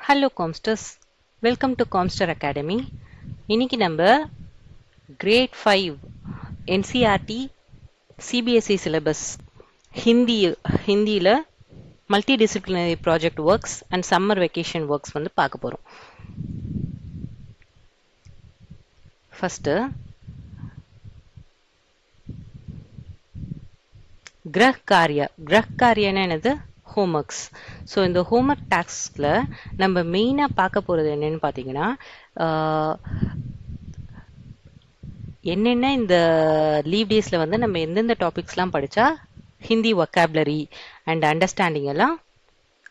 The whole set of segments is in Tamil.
Hello Comsters, welcome to Comster Academy. இன்னைக்கு நம்ம Grade 5 NCERT CBSE syllabus ஹிந்தியில multidisciplinary project works and summer vacation works வந்து பார்க்க போறோம். First கிரஹ் காரியனா என்னது homeworks. ஸோ இந்த homework tasks-ல நம்ம மெயினாக பார்க்க போகிறது என்னன்னு பார்த்தீங்கன்னா என்னென்ன இந்த லீவ் டேஸில் வந்து நம்ம எந்தெந்த டாபிக்ஸ்லாம் படித்தா ஹிந்தி வொக்காபுலரி அண்ட் அண்டர்ஸ்டாண்டிங் எல்லாம்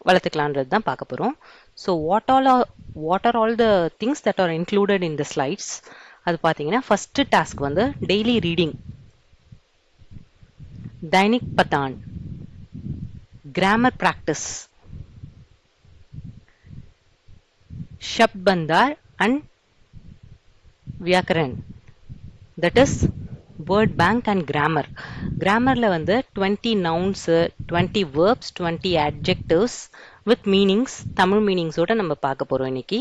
வளர்த்துக்கலான்றது தான் பார்க்க போகிறோம். So what are all the things that R included in the slides அது பார்த்தீங்கன்னா ஃபஸ்ட்டு டாஸ்க் வந்து டெய்லி ரீடிங், दैनिक पतान, ग्रामर प्रैक्टिस, शब्द भंडार and व्याकरण, that is word bank and grammar. Grammarல வந்து 20 nouns, 20 verbs, 20 adjectives with meanings, Tamil meanings ஓட நம்ம பார்க்க போறோம் இன்னைக்கு.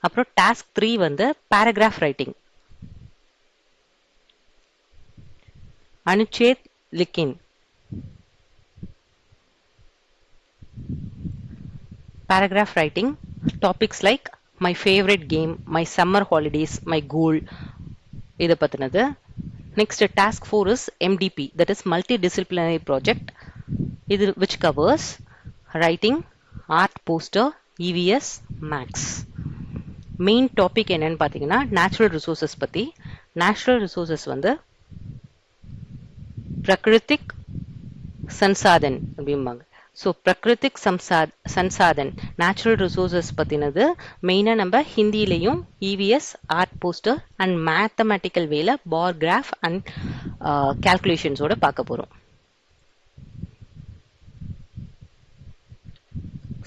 அப்புறம் டாஸ்க் 3 வந்து paragraph writing, अनुच्छेद लिखिन, paragraph writing, topics like my favorite game, my summer holidays, my goal, இதை பத்தினது. Next task 4 is MDP, that is multidisciplinary project, இது which covers writing, art poster, EVS, maths. Main topic என்னன்னு பார்த்தீங்கன்னா நேச்சுரல் ரிசோர்சஸ் பற்றி. நேச்சுரல் ரிசோர்சஸ் வந்து பிரகிருதிக் சன்சாதன் அப்படிம்பாங்க. ஸோ பிரகிருதிக் சன்சாதன் நேச்சுரல் ரிசோர்சஸ் பற்றினது மெயினாக நம்ம ஹிந்திலையும் EVS, art poster and mathematical வேல பார் கிராஃப் அண்ட் கேல்குலேஷன்ஸோட பார்க்க போகிறோம்.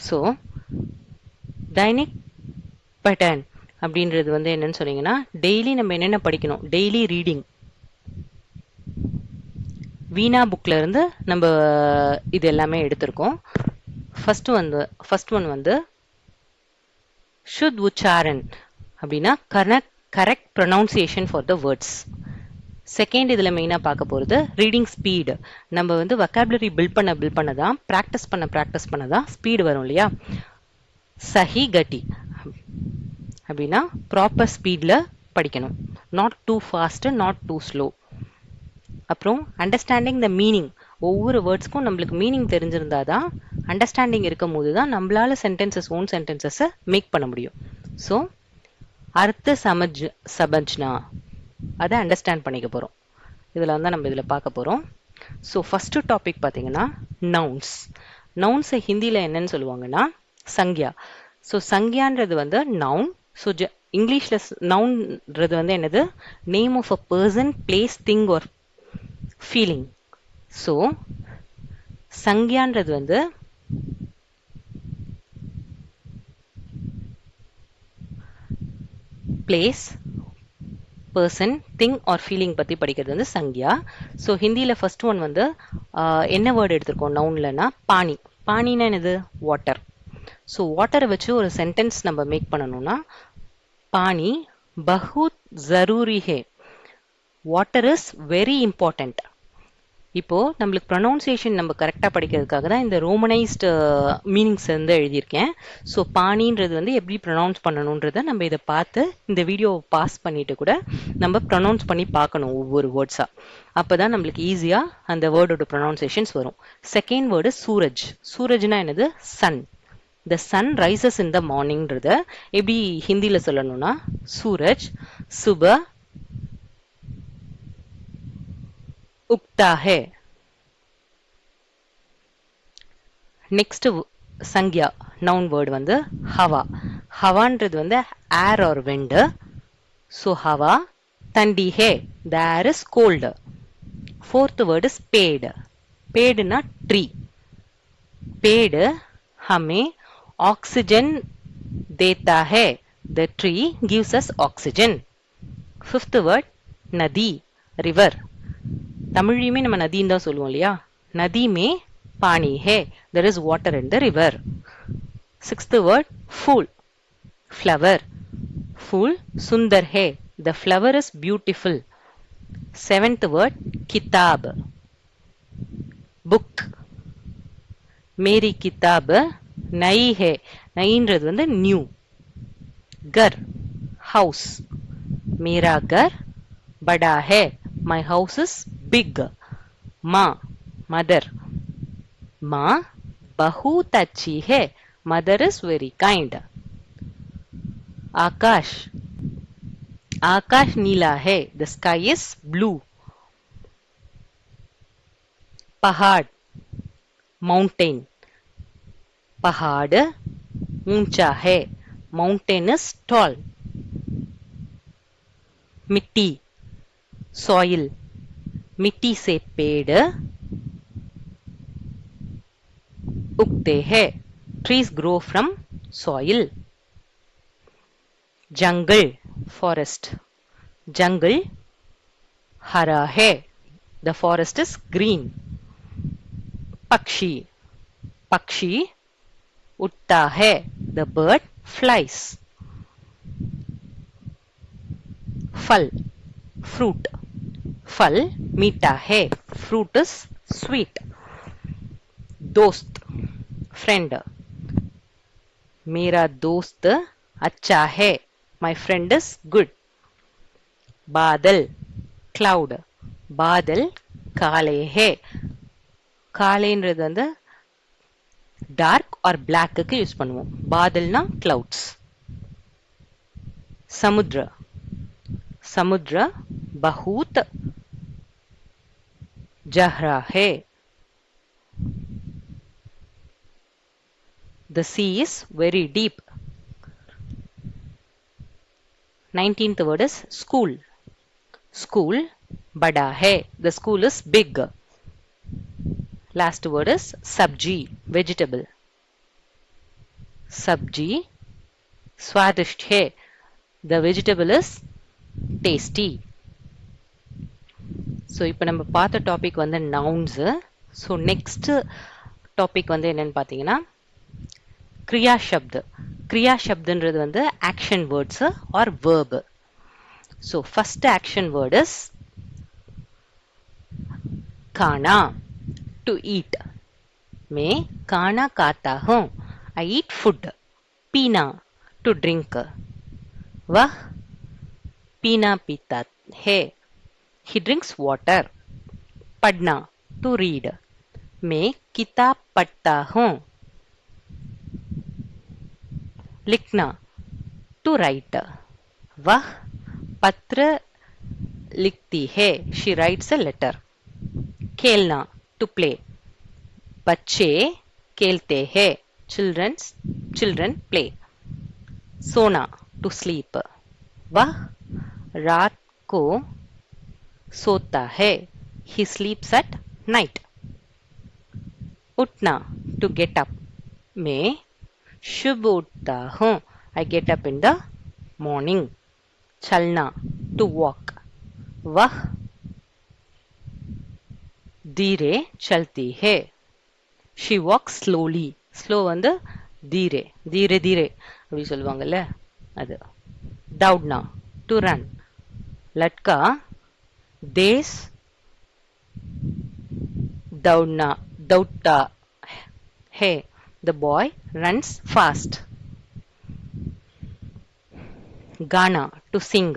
ஸோ दैनिक पैटर्न அப்படின்றது வந்து என்னன்னு சொன்னீங்கன்னா டெய்லி நம்ம என்னென்ன படிக்கணும், டெய்லி ரீடிங் வீணா புக்ல இருந்து நம்ம இது எல்லாமே எடுத்திருக்கோம். ஃபர்ஸ்ட் ஒன் வந்து शुद्ध உச்சாரன் அப்படின்னா correct pronunciation for the words. Second இதில் மெயினாக பார்க்க போகிறது ரீடிங் ஸ்பீடு. நம்ம வந்து வொக்காபுலரி பில்ட் பண்ண தான் ப்ராக்டிஸ் பண்ண தான் ஸ்பீடு வரும் இல்லையா. சஹி கட்டி அப்படின்னா ப்ராப்பர் ஸ்பீடில் படிக்கணும், not too fast, not too slow. அப்புறம் அண்டர்ஸ்டாண்டிங் த மீனிங், ஒவ்வொரு வேர்ட்ஸ்க்கும் நம்மளுக்கு மீனிங் தெரிஞ்சிருந்தா தான், அண்டர்ஸ்டாண்டிங் இருக்கும் போது தான் நம்மளால ஓன் சென்டென்சஸை மேக் பண்ண முடியும். ஸோ அர்த்த சமஜ்னா அதை அண்டர்ஸ்டாண்ட் பண்ணிக்க போகிறோம். இதில் வந்து நம்ம இதில் பார்க்க போகிறோம். ஸோ ஃபஸ்ட்டு டாபிக் பார்த்தீங்கன்னா நவுன்ஸ். நவுன்ஸை ஹிந்தியில் என்னன்னு சொல்லுவாங்கன்னா சங்யா. ஸோ சங்யான்றது வந்து நவுன். ஸோ இங்கிலீஷில் நவுன்றது வந்து என்னது, name of a person, place, thing or feeling. So சங்யான்றது வந்து place, person, thing or feeling பற்றி படிக்கிறது வந்து சங்யா. ஸோ ஹிந்தியில் ஃபர்ஸ்ட் ஒன் வந்து என்ன வேர்டு எடுத்திருக்கோம் நவுன்லனா பானி. பானின்னா என்னது, வாட்டர். ஸோ வாட்டரை வச்சு ஒரு சென்டென்ஸ் நம்ம மேக் பண்ணணும்னா பானி பஹுத் ஜரூரி ஹே, வாட்டர் இஸ் வெரி இம்பார்ட்டண்ட். இப்போ நம்மளுக்கு ப்ரொனவுன்சியேஷன் நம்ம கரெக்டாக படிக்கிறதுக்காக தான் இந்த ரோமனைஸ்டு மீனிங்ஸ் வந்து எழுதியிருக்கேன். ஸோ பானின்றது வந்து எப்படி ப்ரொனவுன்ஸ் பண்ணணுன்றதை நம்ம இதை பார்த்து இந்த வீடியோவை பாஸ் பண்ணிட்டு கூட நம்ம ப்ரொனவுன்ஸ் பண்ணி பார்க்கணும் ஒவ்வொரு வேர்ட்ஸாக. அப்போ தான் நம்மளுக்கு ஈஸியாக அந்த வேர்டோட ப்ரொனவுன்சியேஷன்ஸ் வரும். செகண்ட் வேர்டு சூரஜ். சூரஜ்னா என்னது, sun. The sun rises in the மார்னிங்கிறத எப்படி ஹிந்தியில் சொல்லணும்னா சூரஜ் சுப उगता है. நெக்ஸ்ட் சங்யா நவுன் வேர்டு வந்து ஹவா. ஹவான்றது வந்து ஏர் ஆர் விண்டு. ஸோ ஹவா தண்டி ஹே, the air is cold. Fourth word is பேடு. பேடுனா ட்ரீ. பேடு ஹமே ஆக்சிஜன் தேத்தா ஹே, the tree gives us oxygen. Fifth word நதி, ரிவர். தமிழ்லையுமே நம்ம நதின்னு தான் சொல்லுவோம் இல்லையா. நதி மே பானி ஹே, there is water in the river. Sixth word Fool, flower. Fool, sundar hai. The flower is beautiful. Seventh word, kitab, book. मेरी किताब नई है. नईன்றது வந்து new. घर, house. मेरा घर बड़ा है. My house is big. माँ, mother. माँ बहुत अच्छी है. Mother is very kind. आकाश, आकाश नीला है. The sky is blue. पहाड़, mountain. पहाड़ ऊंचा है. Mountain is tall. मिट्टी, soil. मिट्टी से पेड़ उगते हैं. Trees grow from soil. Jungle, forest. जंगल हरा है. The forest is green. पक्षी, पक्षी उड़ता है. The bird flies. फल, fruit. फल मीठा है. Fruit is sweet. दोस्त, friend. मेरा दोस्त अच्छा है. My friend is good. बादल, cloud. बादल काले है. காலைன்றது வந்து டார்க் ஆர் பிளாக்கு யூஸ் பண்ணுவோம். பாதல்னா கிளவுட்ஸ். समुद्र, समुद्र बहुत गहरा है. The sea is very deep. 19th word is school. School बड़ा है. The school is big. Last word is sabji, vegetable. Sabji स्वादिष्ट है. The vegetable is tasty. So இப்போ நம்ம பார்த்த டாபிக் வந்து nouns. So next டாபிக் வந்து என்னன்னு பார்த்தீங்கன்னா கிரியா சப்த். கிரியா சப்துன்றது வந்து action words or verb. So first action word is खाना, to eat. मैं खाना खाता हूँ. I eat food. पीना, to drink. वह पीना पीता है. He drinks water. पढ़ना, to read. मैं किताब पढ़ता हूँ. लिखना, to write. वह पत्र लिखती है. She writes a letter. खेलना, to play. बच्चे खेलते हैं. Children play. सोना, to sleep. वह रात को सोता है. He sleeps at night. उठना, to get up. मैं शुभ उठता हूँ. I get up in the morning. चलना, to walk. वह धीरे चलती है. She walks slowly. Slow வந்து धीरे धीरे धीरे அப்படி சொல்லுவாங்கல்ல அது. दौड़ना, to run. लड़का देश दौड़ता है. The boy runs fast. गाना, to sing.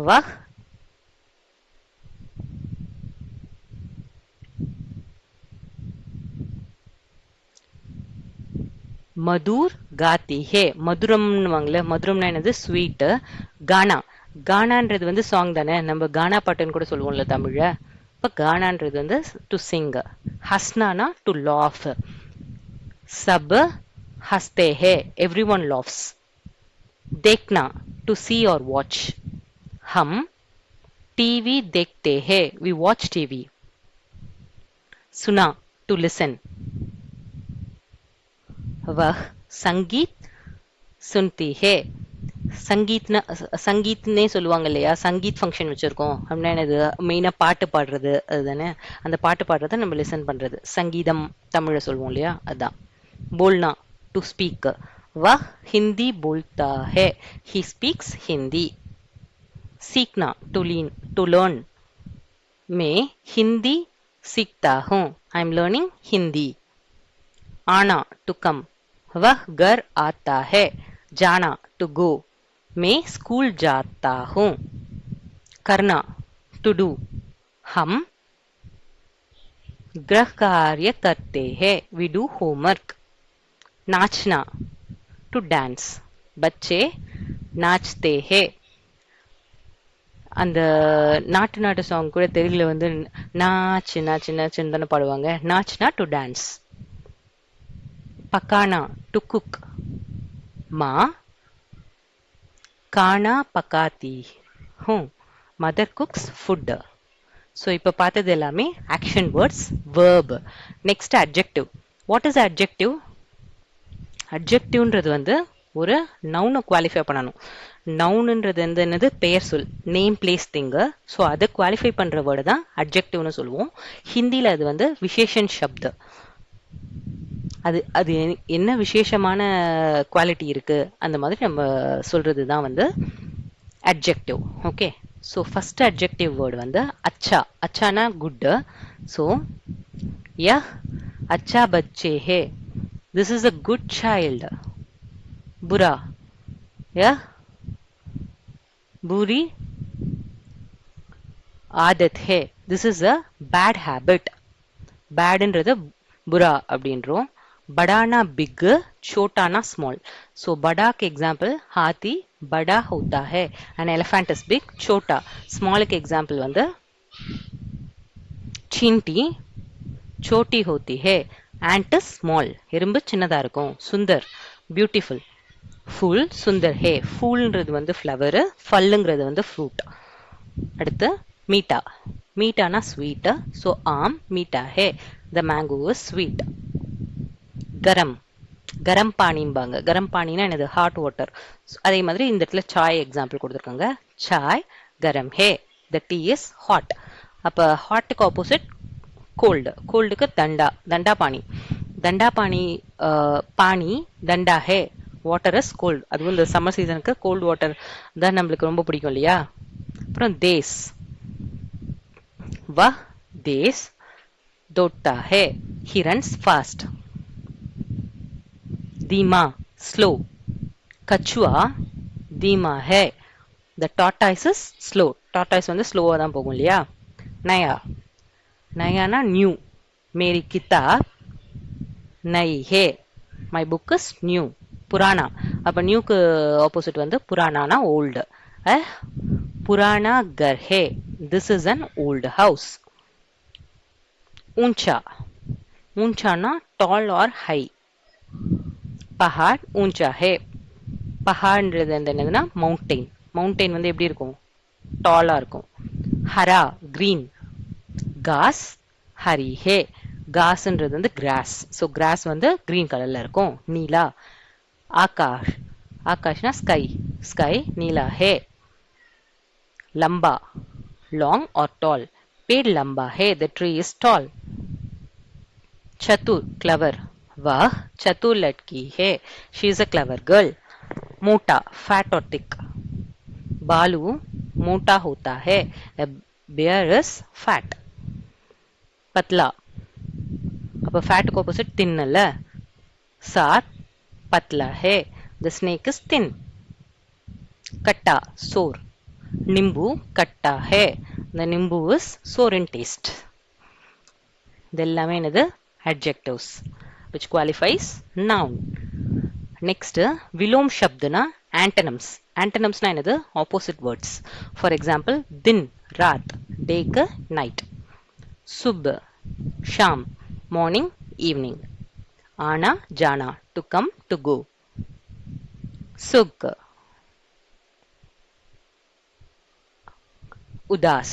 वह மதுர் காத்தி ஹே. மதுரம்னுவாங்கல்ல. மதுரம்னா என்னது? ஸ்வீட். கானா, கானான்றது வந்து சாங் தானே. நம்ம கானா பாட்டுன்னு கூட சொல்லுவோம்ல தமிழ்ல. இப்போ கானான்றது வந்து டு சிங். ஹஸ்னானா டு லாஃப். சப் ஹஸ்தே ஹே. Everyone laughs. देखना, to see or watch. हम टीवी देखते हैं. We watch TV. सुना, to listen. वह संगीत सुनती है. சங்கீத்னே சொல்லுவாங்க இல்லையா. சங்கீத் ஃபங்க்ஷன் வச்சிருக்கோம் அப்படின்னா என்னது? மெயினா பாட்டு பாடுறது அதுதானே. அந்த பாட்டு பாடுறத நம்ம லிசன் பண்றது. சங்கீதம் தமிழ்ல சொல்லுவோம் இல்லையா, அதுதான். போல்னா, டு ஸ்பீக். वह हिंदी बोलता है, he speaks हिंदी. सीखना, to learn. मैं हिंदी सीखता हूँ, I am learning हिंदी. आना, to come. वह घर आता है, जाना, to go. मैं स्कूल जाता हूँ. करना, to do. हम गृह कार्य करते हैं, we do homework. नाचना, to dance. बच्चे नाचते हैं. அந்த நாட்டு சாங் கூட தெலுங்குல வந்து நாச்சு நாச்சு நாச்சுன்னு தானே பாடுவாங்க. நாச்சுனா டு டான்ஸ். பக்கானா டு குக். மா கானா பக்காத்தி ஹூம், மதர் குக்ஸ் ஃபுட். ஸோ இப்போ பார்த்தது எல்லாமே action words, verb. Next adjective. What is adjective? அட்ஜெக்டிவ்ன்றது வந்து ஒரு நவுனை குவாலிஃபை பண்ணணும். நவுன்ன்றது வந்து என்னது? பெயர் சொல், நேம் பிளேஸ் திங்கு. ஸோ அதை குவாலிஃபை பண்ணுற வேர்டு தான் அட்ஜெக்டிவ்னு சொல்லுவோம். ஹிந்தியில் அது வந்து விசேஷன் சப்த். அது அது என்ன விசேஷமான குவாலிட்டி இருக்கு அந்த மாதிரி நம்ம சொல்றது தான் வந்து adjective. Okay, so first adjective word வந்து அச்சா. அச்சானா குட். ஸோ ய அச்சா பச்சே ஹே, this is a good child. புரா ய बुरी आदत है, this is a bad habit. பேட்ன்றது புரா அப்படின்றோம். படானா பிக், சோட்டானா ஸ்மால். ஸோ படாக்கு எக்ஸாம்பிள் ஹாத்தி, படா ஹோத்தா ஹே. அண்ட் எலிஃபண்ட் இஸ் பிக், சோட்டா. ஸ்மாலுக்கு எக்ஸாம்பிள் வந்து சின்டி, சோட்டி ஹோத்தி ஹே. ஆண்ட் இஸ் ஸ்மால், எறும்பு சின்னதா இருக்கும். சுந்தர், பியூட்டிஃபுல். ஃபுல், சுந்தர் ஹே. ஃபூல்ன்றது வந்து ஃப்ளவர், ஃபல்லுங்கிறது வந்து ஃப்ரூட். அடுத்து மீட்டா. மீட்டானா ஸ்வீட். ஸோ ஆம் மீட்டா ஹே, த மேங்கோ இஸ் ஸ்வீட். கரம், கரம் பானிம்பாங்க. கரம் பானினா என்னது? Hot water. அதே மாதிரி இந்த இடத்துல சாய் எக்ஸாம்பிள் கொடுத்துருக்காங்க. சாய் கரம் ஹே, த டீ இஸ் ஹாட். அப்போ ஹாட்டுக்கு ஆப்போசிட் கோல்டு. கோல்டுக்கு தண்டா, தண்டா பானி. தண்டா பானி, பானி தண்டா ஹே, வாட்டர் இஸ் கோல்டு. அதுவும் இந்த சம்மர் சீசனுக்கு கோல்டு வாட்டர் தான் நம்மளுக்கு ரொம்ப பிடிக்கும் இல்லையா? அப்புறம் தேஸ். வ தேஸ் தோட்டா ஹே, ஹி ரன்ஸ் ஃபாஸ்ட். தீமா ஸ்லோ. கச்சுவா தீமா ஹே, the tortoise is slow. Tortoise வந்து ஸ்லோவாக தான் போகும் இல்லையா? நயா, நயானா நியூ. மேரி கிதாப் நை ஹே, மை புக் இஸ் நியூ. புராணா, அப்ப நியூக்கு ஆப்போசிட் வந்து புராணானா ஓல்டு. புராணா கர் ஹே, this is an old house. ஊஞ்சா, ஊஞ்சானா டால் ஆர் ஹை. பஹாட் ஊஞ்சா ஹே, பஹாட்ன்றது வந்து என்னதுன்னா மவுண்டெயின். மவுண்டெயின் வந்து எப்படி இருக்கும்? டாலா இருக்கும். ஹரா கிரீன். காஸ் ஹரி ஹே, காஸ்ன்றது வந்து கிராஸ். ஸோ கிராஸ் வந்து கிரீன் கலர்ல இருக்கும். நீலா. आकाश, आकाशना स्काई, स्काई नीला है. लंबा, लॉन्ग और टॉल. पेड़ लंबा है, द ट्री इज टॉल. चतुर, क्लेवर. वह चतुर लड़की है, she is a clever girl. मोटा, फैट और थिक. बालू मोटा होता है, a bear is fat. पतला, அப்ப ஃபேட்டுக்கு ஆப்போசிட் தின் அல்ல. சாத் पतला है, the snake is thin. कट्टा sour. नींबू कट्टा है, the नींबू is sour in taste. இதெல்லாமே என்னது? adjectives which qualifies noun. next விலோம் சப்துனா antonyms. antonyms-னா என்னது? opposite words. for example दिन रात, day க்கு night. सुबह शाम, morning evening. आना जाना, to come to go. सुख उदास,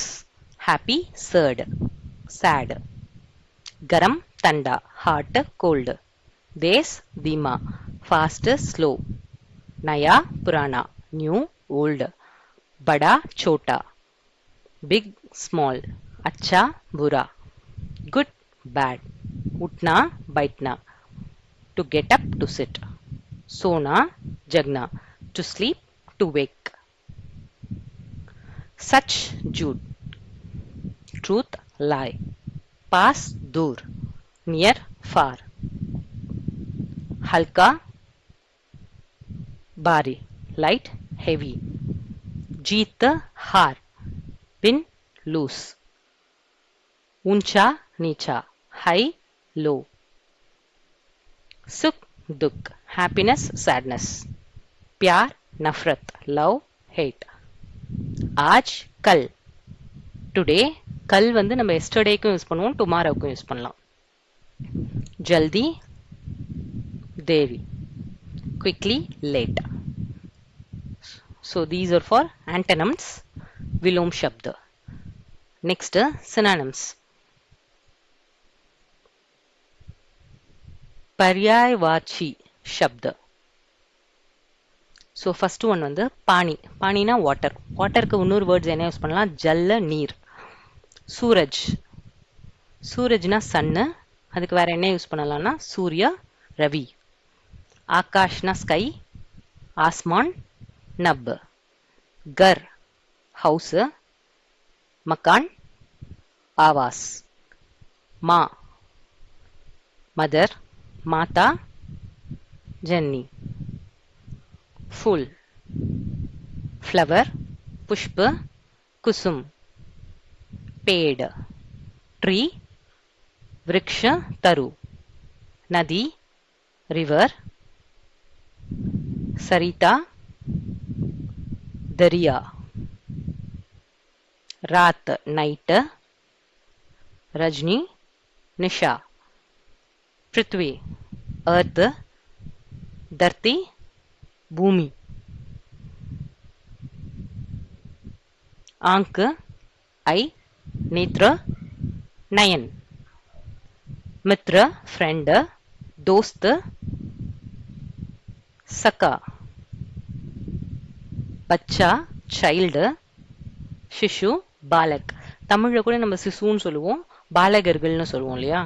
happy sad. गरम ठंडा, hot cold. देश धीमा, fast slow. नया पुराना, new old. बड़ा छोटा, big small. अच्छा बुरा, good bad. उठना बैठना, to get up, to sit. सोना जगना, to sleep, to wake. सच झूठ, truth lie, पास दूर, near far. हल्का भारी, light heavy. जीत हार, win lose. ऊंचा नीचा, high low. सुख दुख, happiness sadness. प्यार नफरत, love hate. आज कल, டுடே கல் வந்து நம்ம எஸ்டர்டேக்கும் யூஸ் பண்ணுவோம், டுமாரோக்கும் யூஸ் பண்ணலாம். ஜல்தி தேவி, quickly late. So these are four antonyms, விலோம் சப்த. Next synonyms. பர்யாயவாச்சி சப்த. ஸோ ஃபர்ஸ்ட் ஒன் வந்து பானி. பானினா வாட்டர். வாட்டருக்கு இன்னொரு வேர்ட்ஸ் என்ன யூஸ் பண்ணலாம்? ஜல்ல நீர். சூரஜ், சூரஜ்னா சன்னு, அதுக்கு வேற என்ன யூஸ் பண்ணலாம்னா சூர்யா ரவி. ஆகாஷ்னா ஸ்கை, ஆஸ்மான் நப். கர் ஹவுஸ், மக்கான் ஆவாஸ். மா மதர், மாதா ஜன்னி. फूल फ्लावर, पुष्प कुसुम. पेड़ ट्री, वृक्ष तरु. नदी रिवर, सरिता दरिया. रात नाइट, रजनी निशा. पृथ्वी अर्थ, धरती भूमि. आंख आई, नेत्र नयन. मित्र फ्रेंड, दोस्त सका. बच्चा चाइल्ड, शिशु बालक. தமிழ்ல கூட நம்ம சிசுன்னு சொல்லுவோம், பாலகர்கள்னு சொல்லுவோம் இல்லையா?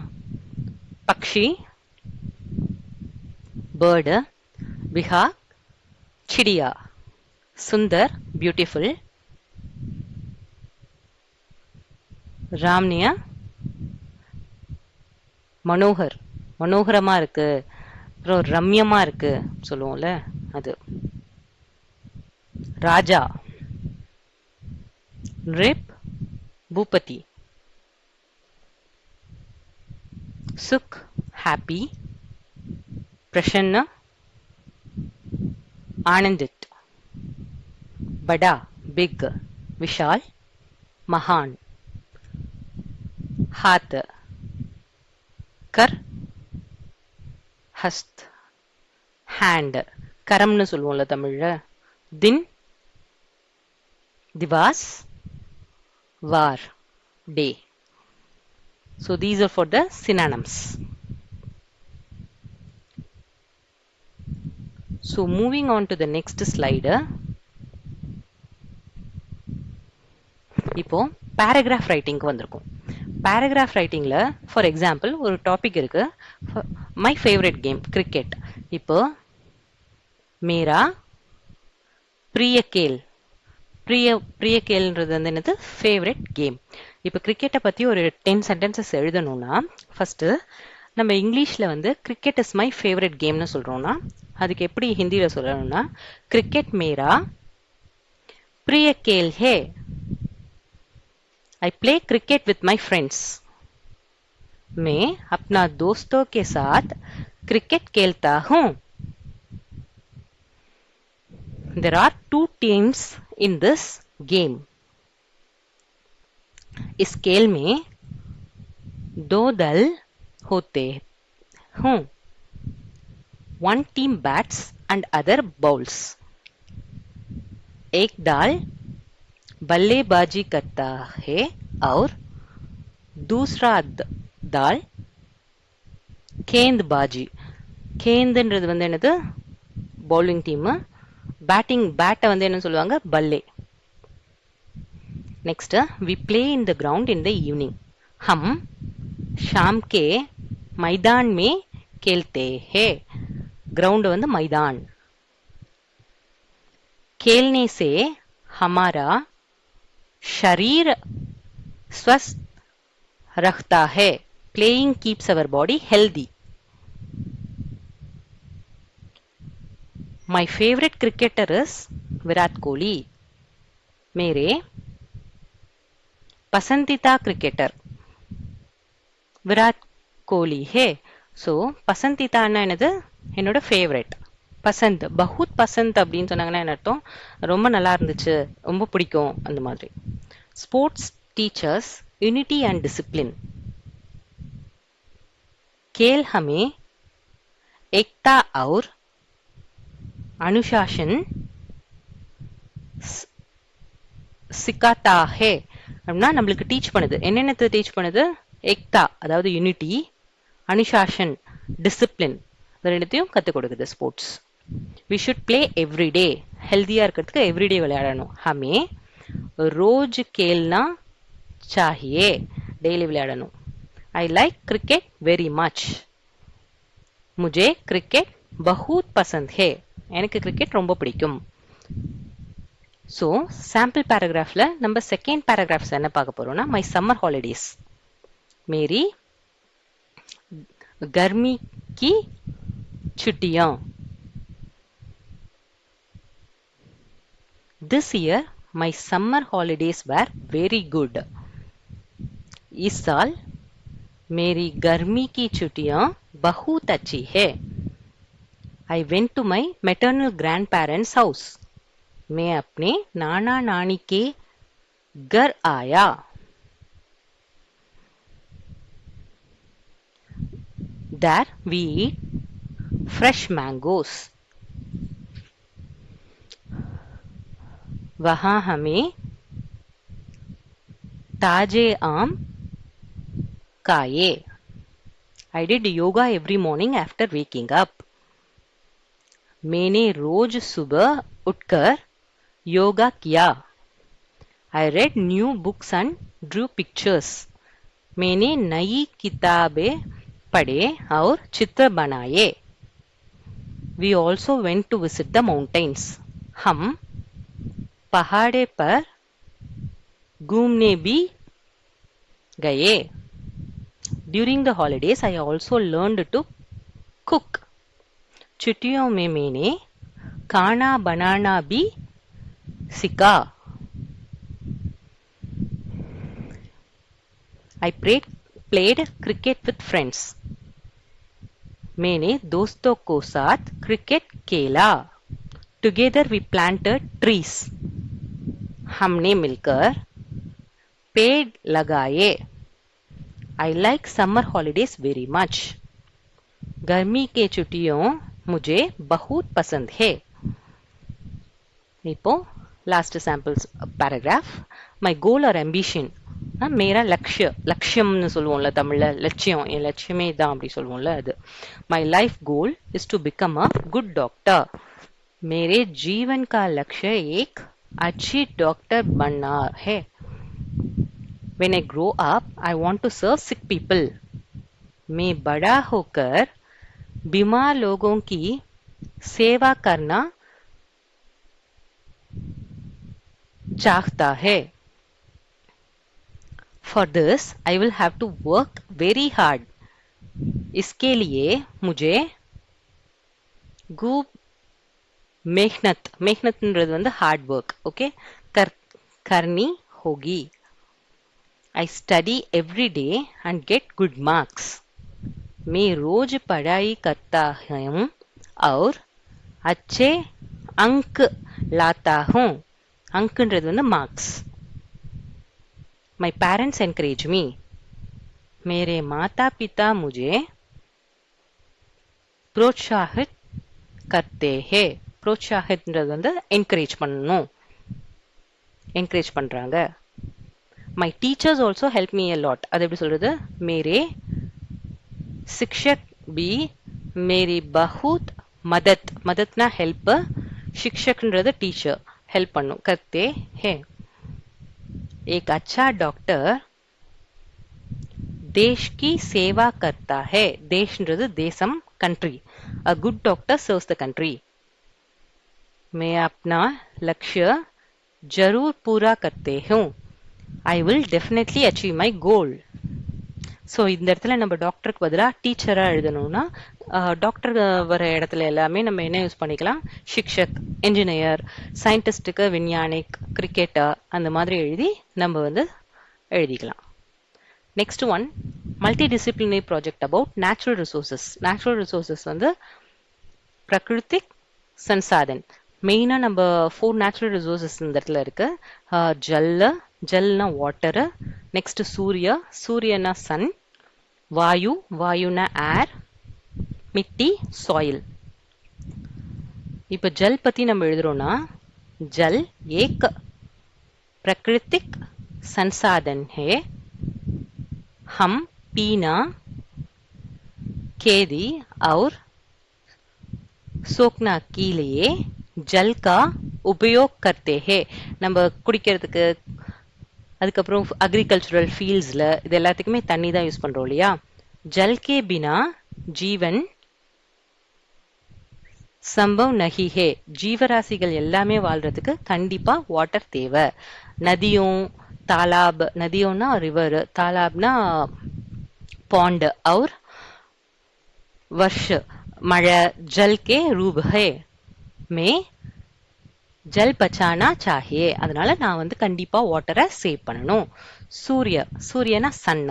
பக்ஷி பேர்டு, விஹாக் चिड़िया. सुंदर ब्यूटीफुल. ராம்னியா மனோகர், மனோகரமா இருக்கு, அப்புறம் ரம்யமா இருக்கு சொல்லுவோம்ல அது. ராஜா நிருப் பூபதி. சுக் हैप्पी, प्रसन्न आनंदित. बड़ा बिग, विशाल महान. हाथ कर, हस्त हैंड. करம்னு சொல்லுவோம்ல தமிழ்ல. दिन दिवस, वार day. So these are for the synonyms. So moving on to the next slide. இப்போ பேராகிராஃப் ரைட்டிங்க்கு வந்திருக்கும். பேராகிராஃப் ரைட்டிங்ல ஃபார் எக்ஸாம்பிள் ஒரு டாபிக் இருக்கு, மை ஃபேவரட் கேம் கிரிக்கெட். இப்போ மேரா பிரிய கேல், பிரிய கேல்ன்றது வந்து என்னது? Favourite game. இப்போ கிரிக்கெட்டை பற்றி ஒரு 10 சென்டென்சஸ் எழுதணும்னா ஃபர்ஸ்ட் நம்ம இங்கிலீஷில் வந்து கிரிக்கெட் இஸ் மை ஃபேவரட் கேம்னு சொல்கிறோம்னா அதுக்கு எப்படி ஹிந்தியில் சொல்லணும்னா கிரிக்கெட் மேரா பிரிய கேல் ஹே. I play cricket with my friends. मैं अपना दोस्तों के साथ क्रिकेट खेलता हूँ. There are 2 teams in this game. इस खेल में 2 दल होते हैं. One team bats and other bowls. एक दल बल्लेबाजी करता है और दूसरा दल गेंदबाजी. கேந்துன்றது வந்து என்னது? Bowling team. பேட்டிங் பேட்டை வந்து என்ன சொல்லுவாங்க? பல்லே. Next we play in the ground in the evening. हम शाम के मैदान में खेलते हैं. ग्राउंड வந்து मैदान. खेलने से हमारा शरीर स्वस्थ रखता है. Playing keeps our body healthy. My favorite cricketer is Virat Kohli. मेरे पसंदीदा क्रिकेटर விராட் கோலி है. ஸோ பசந்திதான்னா என்னது, என்னோட ஃபேவரட். பசந்த், பஹுத் பசந்த் அப்படின்னு சொன்னாங்கன்னா என்ன அர்த்தம், ரொம்ப நல்லா இருந்துச்சு, ரொம்ப பிடிக்கும் அந்த மாதிரி. Sports teachers unity and discipline. खेल हमें एकता और अनुशासन सिखाता है. அப்படின்னா நம்மளுக்கு டீச் பண்ணுது, என்னென்னத்தை டீச் பண்ணுது, ஏக்தா அதாவது யூனிட்டி, அனுசாசன் டிசிப்ளின், ரெண்டுத்தையும் கற்றுக் கொடுக்குது sports. We should play every day. ஹெல்த்தியா இருக்கிறதுக்கு எவ்ரிடே விளையாடணும். ஹமே ரோஜ் கேல்னா சாஹியே, டெய்லி விளையாடணும். I like cricket very much. Mujhe cricket பஹூத் Basant ஹே, எனக்கு கிரிக்கெட் ரொம்ப பிடிக்கும். ஸோ சாம்பிள் பேராகிராஃப்ல நம்ம செகண்ட் பேராகிராஃப்ஸ் என்ன பார்க்க போறோம்னா, மை சம்மர் ஹாலிடேஸ். मेरी गर्मी की छुट्टियां. This year my summer holidays were very good. इस साल मेरी गर्मी की छुट्टियां बहुत अच्छी है. I went to my maternal grandparents' house. मैं अपने नाना नानी के घर आया. There we eat fresh mangoes. वहाँ हमें ताजे आम खाए. I did yoga every morning after waking up. मैंने रोज सुबह उठकर योगा किया. I read new books and drew pictures. मैंने नई किताबें पढ़े और चित्र बनाए. We also went to visit the mountains. हम पहाड़े पर घूमने भी गए. During the holidays, I also learned to cook. छुट्टियों में मैंने खाना बनाना भी सीखा. I played cricket with friends. मैंने दोस्तों को साथ क्रिकेट खेला. Together we planted trees. हमने मिलकर पेड़ लगाए. I like summer holidays very much. गर्मी के छुट्टियों मुझे बहुत पसंद है. இப்போ last samples paragraph. My goal or ambition, मेरा लक्ष्य, लक्ष्यம்னு சொல்லுவோம்ல தமிழ்ல, லட்சியம், என் லட்சியமே இதான் அப்படி சொல்லுவோம்ல அது. My life goal is to become a good doctor. मेरे जीवन का लक्ष्य एक अच्छी डॉक्टर बनना है. When I grow up, I want to serve sick people. मैं बड़ा होकर बीमार लोगों की सेवा करना चाहता है. For this, I will have to work very hard. इसके लिए मुझे खूब मेहनतன்றது வந்து hard work, okay, करनी होगी. I study every day and get good marks. मैं रोज पढ़ाई करता हूँ और अच्छे अंक लाता हूँ. अंकன்றது வந்து marks. My parents encourage me. मेरे माता पिता मुझे प्रोत्साहित करते हैं. प्रोत्साहितன்றது வந்து encourage பண்ணணும், encourage பண்றாங்க. My teachers also help me a lot. அது எப்படி சொல்றது, मेरे शिक्षक भी मेरी बहुत मददனா help, शिक्षकன்றது teacher, help பண்ணும், करते हैं. एक अच्छा डॉक्टर देश की सेवा करता है. देशன்றது தேசம், country. A good doctor serves the country. मैं अपना लक्ष्य जरूर पूरा करते हूँ. I will definitely achieve my goal. So இந்த இடத்துல நம்ம டாக்டருக்கு பதிலாக டீச்சராக எழுதணும்னா டாக்டர் வர இடத்துல எல்லாமே நம்ம என்ன யூஸ் பண்ணிக்கலாம், ஷிக்ஷக், என்ஜினியர், சயின்டிஸ்டுக்கு விஞ்ஞானிக், கிரிக்கெட்டர் அந்த மாதிரி எழுதி நம்ம வந்து எழுதிக்கலாம். Next one, multi disciplinary project about natural resources. Natural resources வந்து பிரகிருதிக் சன்சாதன். மெயினாக நம்ம 4 நேச்சுரல் ரிசோர்சஸ் இந்த இடத்துல இருக்கு. ஜல்னா வாட்டரு, நெக்ஸ்ட் சூரியனா சன், வாயுனா ஏர், மிட்டி சாயில். இப்ப ஜல் பத்தி நம்ம எழுதுறோம்னா ஜல் ஏக் प्राकृतिक संसाधन है. हम पीना, खेती और सोखना के लिए जल का उपयोग करते हैं. நம்ம குடிக்கிறதுக்கு, அதுக்கப்புறம் அக்ரிகல்ச்சரல் ஃபீல்ட்ஸ்ல இது எல்லாத்துக்குமே தண்ணி தான் யூஸ் பண்றோம் இல்லையா. ஜல் கே பினா ஜீவன் சம்பவ் நஹி ஹே. ஜீவராசிகள் எல்லாமே வாழ்றதுக்கு கண்டிப்பா வாட்டர் தேவை. நதியும் तालाब, नदियों रिवर, तालाब ना पॉन्ड और वर्ष मழை जल के रूप है. में जल बचाना चाहिए. அதனால நான் வந்து கண்டிப்பா வாட்டரை சேவ் பண்ணணும். சூரியனா சன்.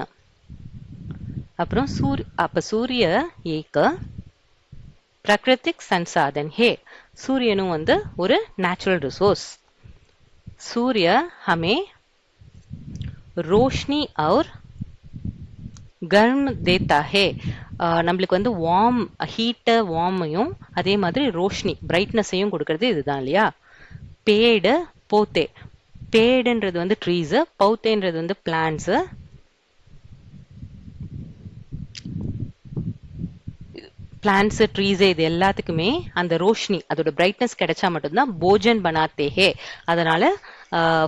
அப்புறம் சூரிய एक प्राकृतिक संसाधन है. சூரியனும் வந்து ஒரு நேச்சுரல் ரிசோர்ஸ். सूर्य हमें रोशनी और गर्म देता है. நம்மளுக்கு வந்து வார்ம் ஹீட் வார்மையும் அதே மாதிரி ரோஷினி பிரைட்னஸையும் கொடுக்கறது இதுதான் இல்லையா. பேடு போத்தே. பேடுன்றது வந்து ட்ரீஸ், பௌத்தேன்றது வந்து பிளான்ஸ். பிளான்ஸ் ட்ரீஸ் இது எல்லாத்துக்குமே அந்த ரோஷினி அதோட பிரைட்னஸ் கிடைச்சா மட்டும்தான் போஜன் பனாத்தே ஹே. அதனால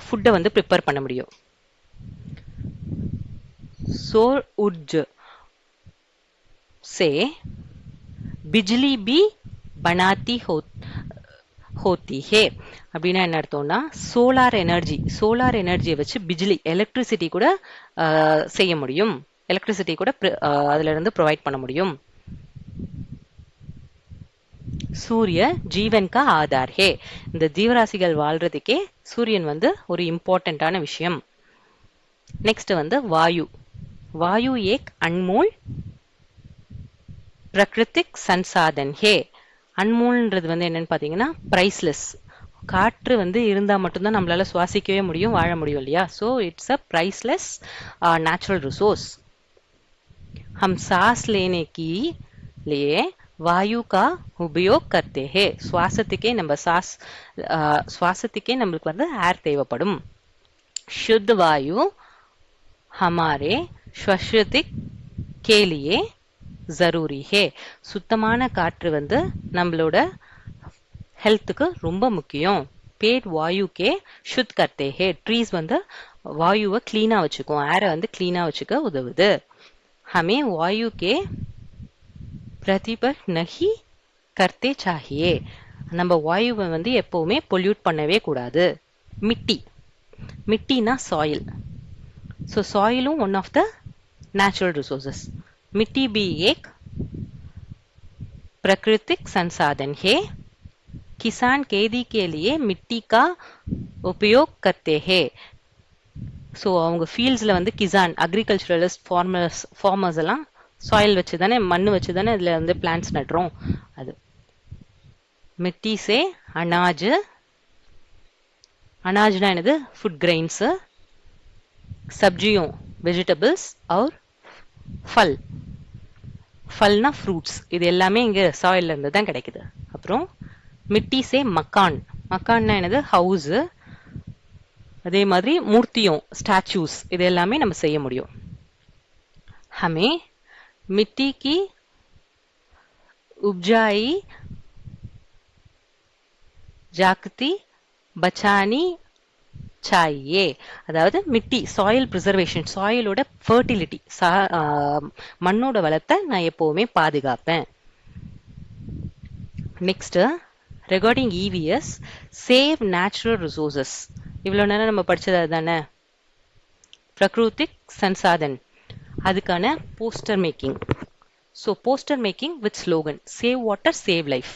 ஃபுட்டை வந்து ப்ரிப்பேர் பண்ண முடியும். सौर ऊर्जा से बिजली भी बनाती होती है. அப்படின்னா என்ன அர்த்தம்னா சோலார் எனர்ஜியை வச்சு பிஜிலி எலக்ட்ரிசிட்டி கூட செய்ய முடியும். எலக்ட்ரிசிட்டி கூட அதுல இருந்து ப்ரொவைட் பண்ண முடியும். சூரிய ஜீவன் கா ஆதார் ஹே. இந்த ஜீவராசிகள் வாழ்றதுக்கே சூரியன் வந்து ஒரு இம்பார்ட்டன்டான விஷயம். நெக்ஸ்ட் வந்து वायु एक अनमोल प्राकृतिक संसाधन है. அன்மோல்ன்றது வந்து என்னன்னு பாத்தீங்கன்னா பிரைஸ்லெஸ். காற்று வந்து இருந்தா மட்டும்தான் நம்மளால சுவாசிக்கவே முடியும், வாழ முடியும் இல்லையா. So it's a priceless natural resource. हम सांस लेने के लिए वायु का उपयोग करते हैं. சுவாசத்துக்கே நம்மளுக்கு வந்து ஏர் தேவைப்படும். शुद्ध वायु हमारे स्वास्थ्य के लिए जरूरी है. சுத்தமான காற்று வந்து நம்மளோட ஹெல்த்துக்கு ரொம்ப முக்கியம். पेड़ वायु के शुद्ध करते हैं. ட்ரீஸ் வந்து வாயுவை கிளீனா வச்சுக்கும், ஏரை வந்து கிளீனா வச்சுக்க உதவுது. हमें वायु के प्रतिबंध नहीं करते चाहिए. நம்ம வாயுவை வந்து எப்பவுமே பொல்யூட் பண்ணவே கூடாது. மிட்டினா soil. So soil one of the natural resources. मिट्टी भी एक प्राकृतिक संसाधन है. किसान खेती के लिए मिट्टी का उपयोग करते हैं. ஸோ அவங்க ஃபீல்ட்ஸில் வந்து கிசான் அக்ரிகல்ச்சரலிஸ்ட் ஃபார்மர்ஸ் எல்லாம் சாயில் வச்சு தானே, மண் வச்சு தானே இதில் வந்து பிளான்ட்ஸ் நடுறோம். அது மிட்டி சே அனாஜ்னா என்னது, ஃபுட் கிரெயின்ஸு, सब्जियों வெஜிடபிள்ஸ் और फलना फ्रूट्स. இது எல்லாமே இங்க சாயில்ல இருந்து தான் கிடைக்குது. அப்புறம் மிட்டி சே மக்கான்னா என்னது, ஹவுஸ். அதே மாதிரி மூர்த்தியும் ஸ்டாச்சூஸ் இது எல்லாமே நம்ம செய்ய முடியும். हमें मिट्टी की उपजाई जागती बचानी चाहिए. அதாவது மிட்டி சாயில் ப்ரிசர்வேஷன், சாயிலோட ஃபர்டிலிட்டி, மண்ணோட வளத்தை நான் எப்பவுமே பாதுகாப்பேன். Next, regarding EVS, save natural resources. இவ்வளோ நேரம் நம்ம படிச்சது அதுதானே, Prakrutik Sansadhan. அதுக்கான poster making. So poster making with slogan, save water, save life.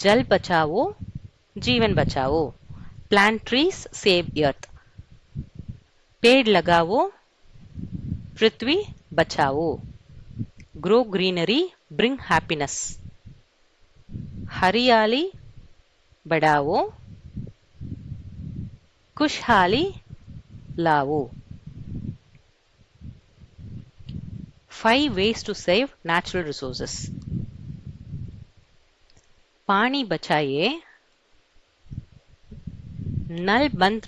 Jal bachao, jeevan bachao. Plant trees, save earth. Ped lagao, prithvi bachao. Grow greenery, bring happiness. Hariyali badao, खुशहाली लाओ. 5 ways to save natural resources. पानी बचाइए, नल बंद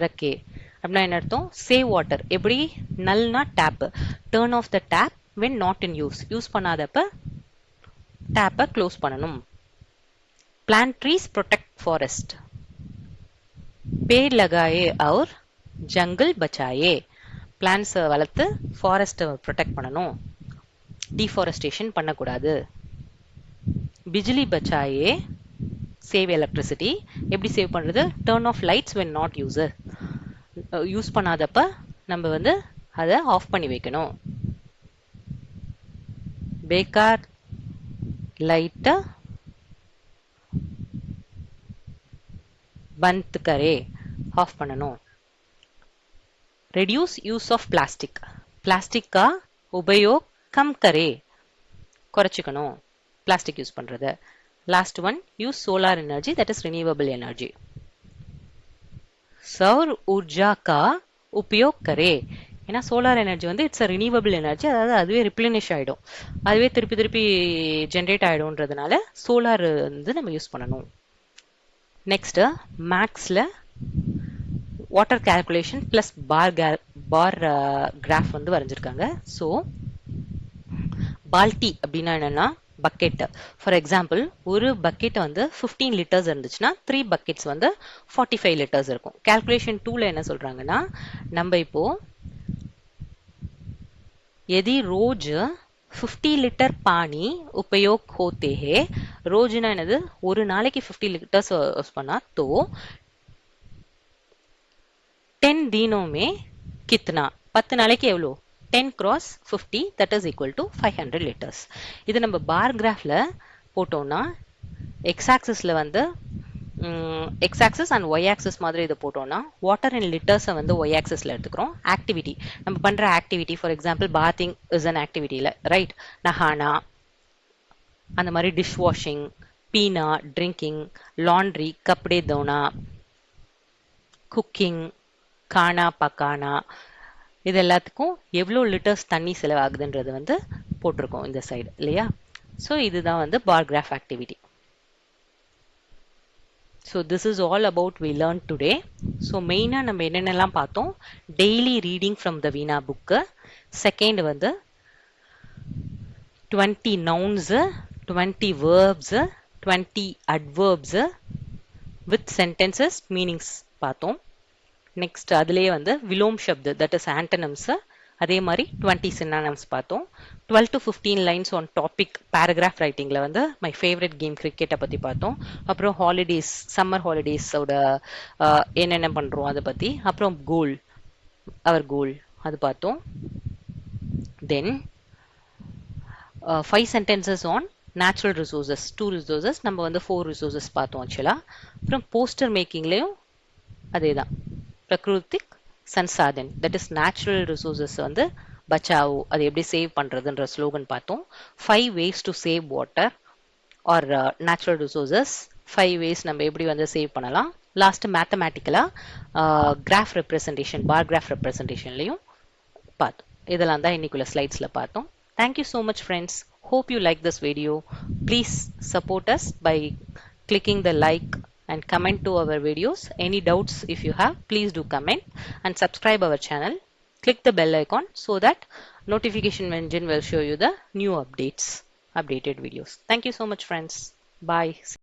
रखे. அப்படின்னா என்ன அர்த்தம்? Save water. எப்படி? நல்னா tap. Turn off the tap when not in use. Use பண்ணாதப்ப டேப்பை க்ளோஸ் பண்ணணும். Plant trees, protect forest. पेड़ लगाए और जंगल बचाए. பிளான்ஸ் வளர்த்து ஃபாரஸ்ட்டை ப்ரொடெக்ட் பண்ணணும், டீஃபாரஸ்டேஷன் பண்ணக்கூடாது. பிஜ்லி பச்சாயே, சேவ் எலக்ட்ரிசிட்டி. எப்படி சேவ் பண்ணுறது? Turn off lights when not user. Use பண்ணாதப்ப நம்ம வந்து அதை ஆஃப் பண்ணி வைக்கணும். பேக்கார் லைட்டை बंद करे, ऑफ பண்ணணும். reduce use of plastic. plastic का उपयोग कम करे, குறைச்சிக்கணும் plastic யூஸ் பண்றது. last one, use solar energy, that is renewable energy. सौर ऊर्जा का उपयोग करे. ஏன்னா சோலார் எனர்ஜி வந்து இட்ஸ் அ ரினியூவபிள் எனர்ஜி, அதாவது அதுவே ரிப்ளனிஷ் ஆகிடும், அதுவே திருப்பி திருப்பி ஜென்ரேட் ஆகிடும்ன்றதுனால சோலார் வந்து நம்ம யூஸ் பண்ணணும். நெக்ஸ்ட் மேக்ஸில் water calculation plus bar graph வந்து வரைஞ்சிருக்காங்க. ஸோ பால்டி அப்படின்னா என்னென்னா பக்கெட். ஃபார் எக்ஸாம்பிள் ஒரு பக்கெட் வந்து 15 லிட்டர்ஸ் இருந்துச்சுன்னா 3 பக்கெட்ஸ் வந்து 45 லிட்டர்ஸ் இருக்கும். கேல்குலேஷன் 2ல என்ன சொல்கிறாங்கன்னா, நம்ம இப்போ यदि रोज 50 लीटर पानी उपयोग होते हैं, रोजना என்னது ஒரு நாளைக்கு 50 லிட்டர்ஸ் யூஸ் பண்ணா तो 10 दिनों में कितना, 10 நாளைக்கு எவ்வளோ? 10 cross 50, that is equal to 500 liters. இது நம்ம பார் கிராஃப்ல போட்டோம்னா எக்ஸ் ஆக்சிஸ்ல வந்து X axis and Y axis மாதிரி இதை போட்டோம்னா வாட்டர் இன் லிட்டர்ஸை வந்து ஒய் ஆக்சிஸில் எடுத்துக்கிறோம். ஆக்டிவிட்டி, நம்ம பண்ணுற activity, for example bathing is an ஆக்டிவிட்டியில், ரைட்? நஹானா, அந்த மாதிரி டிஷ் வாஷிங், பீனா, ட்ரிங்கிங், லாண்ட்ரி, கப்டே தோனா, குக்கிங், கானா பக்கானா, இது எல்லாத்துக்கும் எவ்வளோ லிட்டர்ஸ் தண்ணி செலவாகுதுன்றது வந்து போட்டிருக்கோம் இந்த சைடு, இல்லையா? ஸோ இதுதான் வந்து bar graph activity. So this is all about we learned today. So மெயினா நம்ம என்னென்னலாம் பார்த்தோம்? Daily reading from the Veena book. Second வந்து 20 nouns, 20 verbs, 20 adverbs with sentences meanings பார்த்தோம். நெக்ஸ்ட் அதுலேயே வந்து விலோம் சப்து, தட் இஸ் ஆண்டனம்ஸ், அதே மாதிரி 20 synonyms பார்த்தோம். 12 to 15 lines on topic paragraph ரைட்டிங்கில் வந்து மை ஃபேவரட் கேம் கிரிக்கெட்டை பற்றி பார்த்தோம். அப்புறம் ஹாலிடேஸ், சம்மர் ஹாலிடேஸோட என்னென்ன பண்ணுறோம் அதை பற்றி. அப்புறம் கோல், அவர் கோல் அது பார்த்தோம். தென் 5 sentences on natural resources, 2 resources, நம்ம வந்து 4 resources பார்த்தோம் ஆக்சுவலாக. அப்புறம் போஸ்டர் மேக்கிங்லேயும் அதே தான், Prakritik சன்சாதன், that is natural resources வந்து பச்சாவோ, அது எப்படி சேவ் பண்ணுறதுன்ற ஸ்லோகன் பார்த்தோம். 5 ways to save water or natural resources, 5 ways நம்ம எப்படி வந்து சேவ் பண்ணலாம். லாஸ்ட் மேத்தமேட்டிக்கலாக கிராஃப் ரெப்ரசன்டேஷன், பார் கிராஃப் ரெப்ரசன்டேஷன்லையும் பார்த்தோம். இதெல்லாம் தான் இன்னைக்குள்ள ஸ்லைட்ஸில் பார்த்தோம். Thank you so much friends. Hope you like this video. Please support us by clicking the like and comment to our videos. Any doubts if you have, please do comment and subscribe our channel. Click the bell icon so that notification engine will show you the new updated videos. Thank you so much friends. Bye.